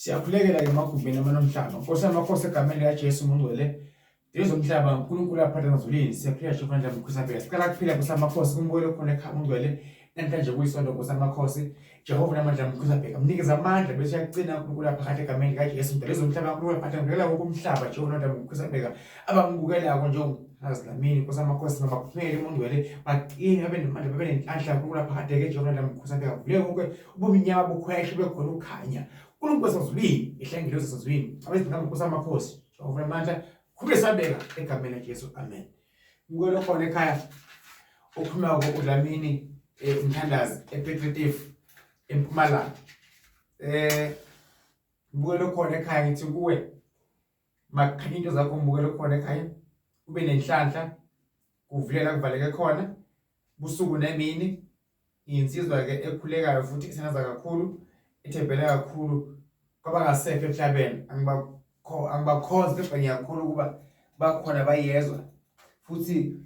Siyakhulekela ke magubeni amanomhlaba. Nkosi amakhosi egameni likaJesu uMngcwele. Lezo mhlaba uNkulunkulu aphatha ngazulini. Siyaphila nje manje mkhusapela. Sicela kuphila Nkosi amakhosi kumbuyelo khona ekhaya uMngcwele. Namhlanje kuyisonto Nkosi amakhosi. Jehova namandla mkhusapela. Mnikeza amandla bese uyagcina uNkulunkulu aphatha egameni likaJesu. Lezo mhlaba uNkulunkulu aphatha ngela wonke umhlaba Jehova namandla mkhusapela. Abangibukelayo nje azidlamini Nkosi amakhosi mabaphumele uMngcwele baqine babe nemandla babe nenhlanhla uNkulunkulu aphatha ke Jehova namandla mkhusapela. Vule konke ubumnyama bukhweshe bekhona ukhanya. uNkulunkulu wasezulwini ehlengile sezulwini abezingama Nkosi amakhosi Jehova namandla kube sabeka egameni likaJesu amen. Ngikho khona ekhaya ukhuluma udlamini umthandazi ePetritif eMpumalanga. Ngikho khona ekhaya ngithi kuwe makhanya into zakho ngibukele khona ekhaya ube nenhlanhla kuvulela kuvaleke khona busuku nemini insizwa ke ekhulekayo futhi isenaza kakhulu ethembele kakhulu kwabangasekho emhlabeni angibakhozi kodwa ngiyakhona ukuba bakhona bayezwa futhi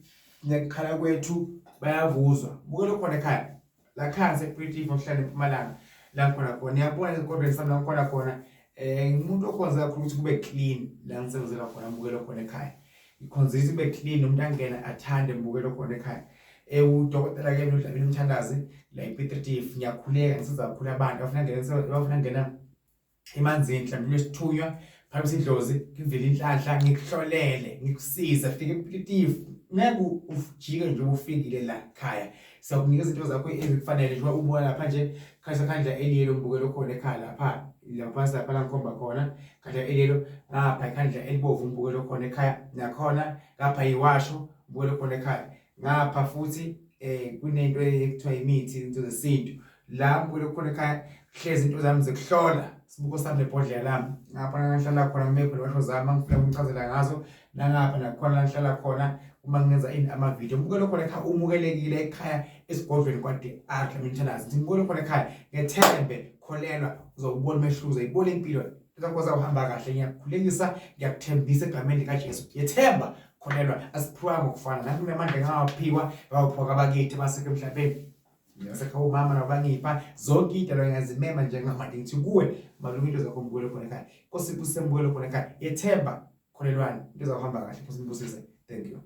nekukhala kwethu bayavuzwa. Bukelo khona ekhaya la khansi ePetritif ohlala eMpumalanga la khona yabona ezikodweni sami la khona umuntu okhonza kakhulu ukuthi kube clean la ngisebenzela khona mbukelo khona ekhaya. Ikhonzisa kube clean umuntu angena athande mbukelo khona ekhaya. Udokotela ke udlamini umthandazi la ePetritif ngiyakhuleka ngisiza kakhulu abantu bafuna ngena emanzini mhlawumbe lesithunywa phakathi idlozi ngivele inhlanhla ngikuhlolele ngikusiza fike ePetritif ngeke ujike nje ufikile la ekhaya. Siyakunikeza izinto zakho ezikufanele njengoba ubona lapha nje khandla eliyelo mbukelo khona ekhaya lapha lapha la ngikhomba khona khandla eliyelo ngapha ikhandla elibovu mbukelo khona ekhaya nakhona ngapha iwasho mbukelo khona ekhaya ngapha futhi kunento ekuthiwa imithi into zesintu la mbukelo khona ekhaya hlezi into zami zekuhlola sibuko sami lebhodlela lami ngapha ngihlala khona ngimephe washo zami ngifuna ukuchazela ngazo nangapha nakhona la ngihlala khona uma ngenza ama-video mbukelo khona ekhaya umukelekile ekhaya esigodlweni kwade akhe mthandazi mbukelo khona ekhaya ngethembe kholelwa uzobona umehluko uyibona impilo zakho zawuhamba kahle. Ngiyakukhulekisa ngiyakuthembisa egameni likaJesu yethemba kholelwa asiphiwa ngokufana nami kunamandla ngawaphiwa bawuphoka abakithi basekho emhlabeni ngasekho umama nabangipha zonke idalo ngiyazimema njengamanje ngithi kuwe malungu into zakho mbukelo khona ekhaya Nkosi usembukelo khona ekhaya yethemba kholelwana into zawuhamba kahle Nkosi ngibusise. Thank you.